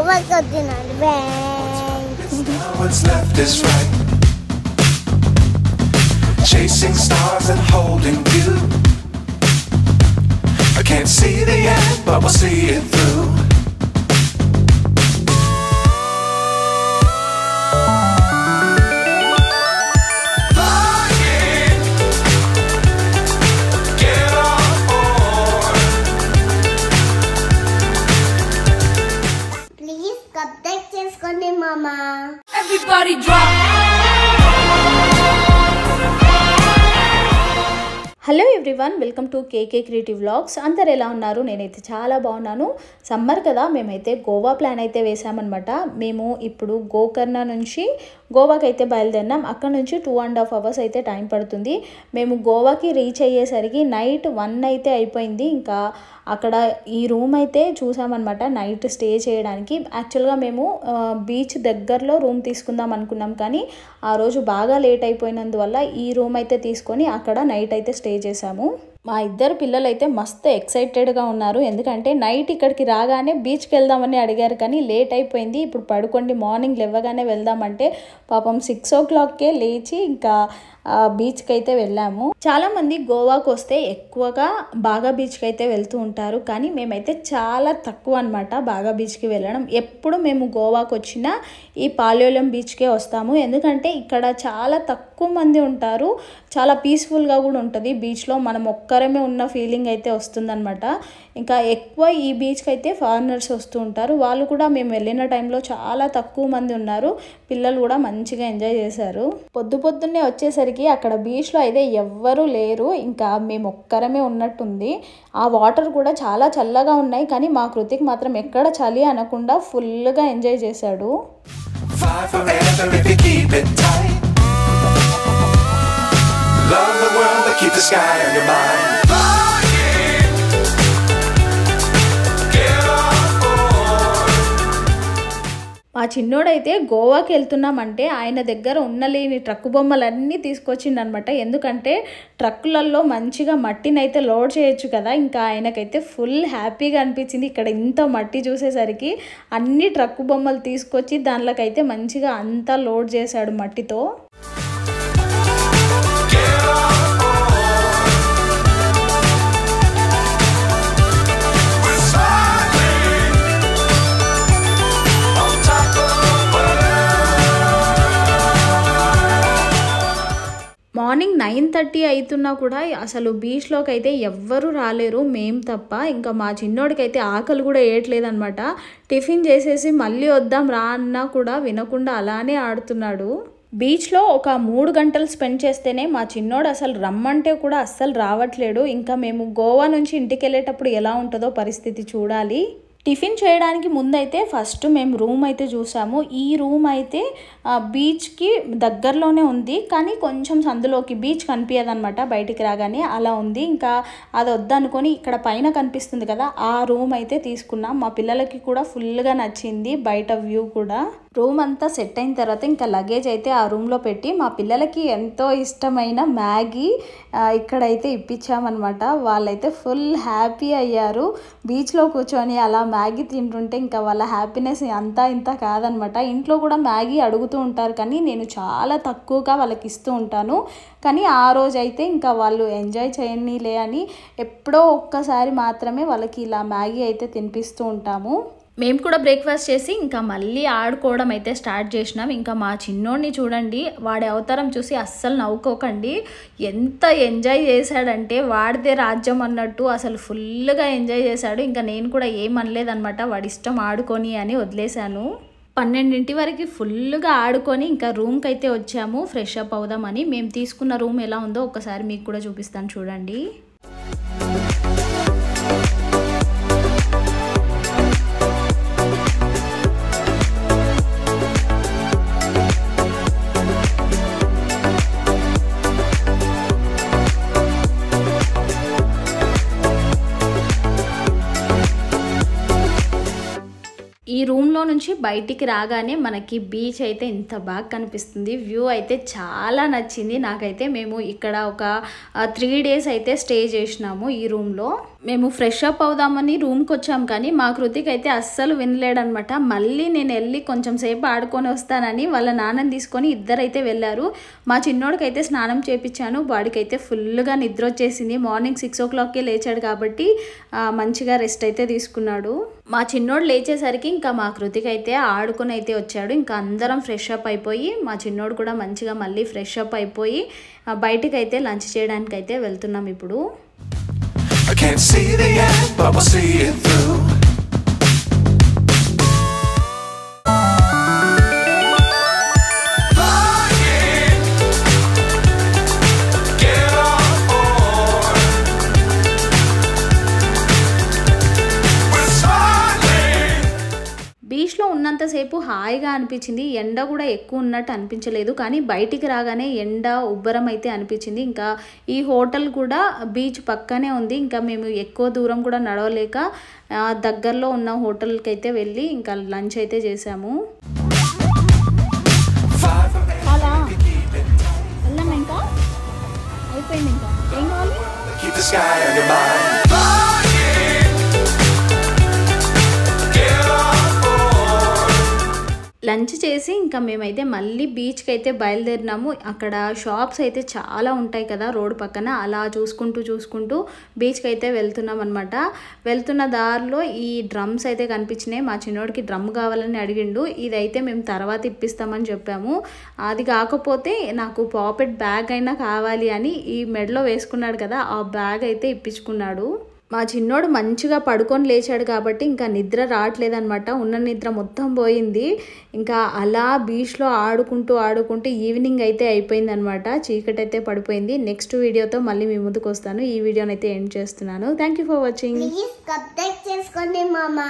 గోవాకి వచ్చినాను. What's left is right. Chasing stars and holding you. I can't see the end, but we'll see it through. Mama. Everybody drop. Hello everyone, welcome to KK creative vlogs. అందరు ఎలా ఉన్నారు? నేనైతే చాలా బాగున్నాను. Summer కదా, మేమైతే గోవా ప్లాన్ అయితే వేసామన్నమాట. మేము ఇప్పుడు గోకర్ణ నుంచి గోవాకి అయితే బయలుదేరినాం. అక్కడ నుంచి 2.5 hours అయితే టైం పడుతుంది. మేము గోవాకి రీచ్ అయ్యేసరికి నైట్ 1 అయితే అయిపోయింది. ఇంకా అక్కడ ఈ రూమ్ అయితే చూసామన్నమాట నైట్ స్టే చేయడానికి. యాక్చువల్గా మేము బీచ్ దగ్గరలో రూమ్ తీసుకుందాం అనుకున్నాం, కానీ ఆ రోజు బాగా లేట్ అయిపోయినందువల్ల ఈ రూమ్ అయితే తీసుకొని అక్కడ నైట్ అయితే స్టే చేసాము. మా ఇద్దరు పిల్లలు అయితే మస్తు ఎక్సైటెడ్గా ఉన్నారు, ఎందుకంటే నైట్ ఇక్కడికి రాగానే బీచ్కి వెళ్దామని అడిగారు, కానీ లేట్ అయిపోయింది. ఇప్పుడు పడుకోండి, మార్నింగ్ లేవగానే వెళ్దామంటే పాపం 6 o'clockకే లేచి ఇంకా బీచ్కి అయితే వెళ్ళాము. చాలామంది గోవాకు వస్తే ఎక్కువగా బాగా బీచ్కి అయితే వెళ్తూ ఉంటారు, కానీ మేమైతే చాలా తక్కువ అనమాట బాగా బీచ్కి వెళ్ళడం. ఎప్పుడు మేము గోవాకు వచ్చినా ఈ పాల్యోలం బీచ్కే వస్తాము, ఎందుకంటే ఇక్కడ చాలా తక్కువ మంది ఉంటారు, చాలా పీస్ఫుల్గా కూడా ఉంటుంది. బీచ్లో మనం ఒక్కరమే ఉన్న ఫీలింగ్ అయితే వస్తుందన్నమాట. ఇంకా ఎక్కువ ఈ బీచ్కి అయితే ఫారినర్స్ వస్తూ ఉంటారు. వాళ్ళు కూడా మేము వెళ్ళిన టైంలో చాలా తక్కువ మంది ఉన్నారు. పిల్లలు కూడా మంచిగా ఎంజాయ్ చేశారు. పొద్దున్నే వచ్చేసరికి అక్కడ బీచ్లో అయితే ఎవ్వరూ లేరు, ఇంకా మేము ఒక్కరమే ఉన్నట్టుంది. ఆ వాటర్ కూడా చాలా చల్లగా ఉన్నాయి, కానీ మా కృతిక్ మాత్రం ఎక్కడ చలి అనకుండా ఫుల్గా ఎంజాయ్ చేశాడు. Love the world, but keep the sky on your mind. మా చిన్నోడైతే గోవాకి వెళ్తున్నామంటే ఆయన దగ్గర ఉన్నలేని ట్రక్కు బొమ్మలన్నీ తీసుకొచ్చిండనమాట. ఎందుకంటే ట్రక్కులలో మంచిగా మట్టిని అయితే లోడ్ చేయొచ్చు కదా. ఇంకా ఆయనకైతే ఫుల్ హ్యాపీగా అనిపించింది. ఇక్కడ ఇంత మట్టి చూసేసరికి అన్ని ట్రక్కు బొమ్మలు తీసుకొచ్చి దానిలోకైతే మంచిగా అంతా లోడ్ చేశాడు మట్టితో. మార్నింగ్ 9:30 అవుతున్నా కూడా అసలు బీచ్లోకి అయితే ఎవ్వరూ రాలేరు, మేము తప్ప. ఇంకా మా చిన్నోడికి అయితే ఆకలి కూడా వేయట్లేదనమాట. టిఫిన్ చేసేసి మళ్ళీ వద్దాం రా అన్నా కూడా వినకుండా అలానే ఆడుతున్నాడు. బీచ్లో ఒక 3 గంటలు స్పెండ్ చేస్తేనే మా చిన్నోడు అసలు రమ్మంటే కూడా అస్సలు రావట్లేడు. ఇంకా మేము గోవా నుంచి ఇంటికి వెళ్ళేటప్పుడు ఎలా ఉంటుందో పరిస్థితి చూడాలి. టిఫిన్ చేయడానికి ముందైతే ఫస్ట్ మేము రూమ్ అయితే చూసాము. ఈ రూమ్ అయితే బీచ్కి దగ్గరలోనే ఉంది, కానీ కొంచెం సందులోకి బీచ్ కనిపించదనమాట బయటికి రాగానే, అలా ఉంది. ఇంకా అది వద్దనుకొని ఇక్కడ పైన కనిపిస్తుంది కదా, ఆ రూమ్ అయితే తీసుకున్నాం. మా పిల్లలకి కూడా ఫుల్గా నచ్చింది, బయట వ్యూ కూడా. రూమ్ అంతా సెట్ అయిన తర్వాత ఇంకా లగేజ్ అయితే ఆ రూమ్లో పెట్టి మా పిల్లలకి ఎంతో ఇష్టమైన మ్యాగీ ఇక్కడైతే ఇప్పించామన్నమాట. వాళ్ళైతే ఫుల్ హ్యాపీ అయ్యారు. బీచ్లో కూర్చొని అలా మ్యాగీ తింటుంటే ఇంకా వాళ్ళ హ్యాపీనెస్ అంతా ఇంత కాదనమాట. ఇంట్లో కూడా మ్యాగీ అడుగుతూ ఉంటారు, కానీ నేను చాలా తక్కువగా వాళ్ళకి ఇస్తూ ఉంటాను. కానీ ఆ రోజు అయితే ఇంకా వాళ్ళు ఎంజాయ్ చేయనీలే అని ఎప్పుడో ఒక్కసారి మాత్రమే వాళ్ళకి ఇలా మ్యాగీ అయితే తినిపిస్తూ ఉంటాము. మేము కూడా బ్రేక్ఫాస్ట్ చేసి ఇంకా మళ్ళీ ఆడుకోవడం అయితే స్టార్ట్ చేసినాం. ఇంకా మా చిన్నోడిని చూడండి, వాడి అవతారం చూసి అస్సలు నవ్వుకోకండి. ఎంత ఎంజాయ్ చేశాడంటే వాడితే రాజ్యం అన్నట్టు అసలు ఫుల్గా ఎంజాయ్ చేశాడు. ఇంకా నేను కూడా ఏమనలేదనమాట, వాడి ఇష్టం ఆడుకొని అని వదిలేశాను. 12 వరకు ఫుల్గా ఆడుకొని ఇంకా రూమ్కి అయితే వచ్చాము ఫ్రెష్ అప్ అవుదామని. మేము తీసుకున్న రూమ్ ఎలా ఉందో ఒకసారి మీకు కూడా చూపిస్తాను చూడండి. ఈ రూమ్లో నుంచి బయటికి రాగానే మనకి బీచ్ అయితే ఇంత బాగా కనిపిస్తుంది. వ్యూ అయితే చాలా నచ్చింది నాకైతే. మేము ఇక్కడ ఒక 3 days అయితే స్టే చేసినాము ఈ రూమ్లో. మేము ఫ్రెష్ అప్ అవుదామని రూమ్కి వచ్చాం కానీ మా కృతిక్ అయితే అస్సలు వినలేడనమాట. మళ్ళీ నేను వెళ్ళి కొంచెం సేపు ఆడుకొని వస్తానని వాళ్ళ నాన్నని తీసుకొని ఇద్దరైతే వెళ్ళారు. మా చిన్నోడికైతే స్నానం చేయించాను. వాడికైతే ఫుల్గా నిద్ర వచ్చేసింది. మార్నింగ్ 6 o'clockకే లేచాడు కాబట్టి మంచిగా రెస్ట్ అయితే తీసుకున్నాడు. మా చిన్నోడు లేచేసరికి ఇంకా మా కృతిక్ అయితే ఆడుకొని అయితే వచ్చాడు. ఇంకా అందరం ఫ్రెష్ అప్ అయిపోయి మా చిన్నోడు కూడా మంచిగా మళ్ళీ ఫ్రెష్ అప్ అయిపోయి బయటికి అయితే లంచ్ చేయడానికి అయితే వెళ్తున్నాం ఇప్పుడు. I can't see the end, but we'll see it through. బీచ్లో ఉన్నంతసేపు హాయిగా అనిపించింది. ఎండ కూడా ఎక్కువ ఉన్నట్టు అనిపించలేదు. కానీ బయటికి రాగానే ఎండ ఉబ్బరం అయితే అనిపించింది. ఇంకా ఈ హోటల్ కూడా బీచ్ పక్కనే ఉంది. ఇంకా మేము ఎక్కువ దూరం కూడా నడవలేక దగ్గరలో ఉన్న హోటల్కి అయితే వెళ్ళి ఇంకా లంచ్ అయితే చేసాము. అలా వెళ్ళాము. ఇంకా అయిపోయింది. ఇంకా ఏం కావాలి? లంచ్ చేసి ఇంకా మేమైతే మళ్ళీ బీచ్కి అయితే బయలుదేరినాము. అక్కడ షాప్స్ అయితే చాలా ఉంటాయి కదా రోడ్ పక్కన. అలా చూసుకుంటూ బీచ్కి అయితే వెళ్తున్నాం అనమాట. వెళ్తున్న దారిలో ఈ డ్రమ్స్ అయితే కనిపించినాయి. మా చిన్నోడికి డ్రమ్ కావాలని అడిగిండు. ఇదైతే మేము తర్వాత ఇప్పిస్తామని చెప్పాము. అది కాకపోతే నాకు పాకెట్ బ్యాగ్ అయినా కావాలి అని ఈ మెడలో వేసుకున్నాడు కదా, ఆ బ్యాగ్ అయితే ఇప్పించుకున్నాడు. మా చిన్నోడు మంచిగా పడుకొని లేచాడు కాబట్టి ఇంకా నిద్ర రావట్లేదనమాట. ఉన్న నిద్ర మొత్తం పోయింది. ఇంకా అలా బీచ్లో ఆడుకుంటూ ఈవినింగ్ అయితే అయిపోయింది అనమాట. చీకటి అయితే పడిపోయింది. నెక్స్ట్ వీడియోతో మళ్ళీ మీ ముందుకు వస్తాను. ఈ వీడియోని అయితే ఎండ్ చేస్తున్నాను. Thank you for watching. Please subscribe చేసుకోండి మామా.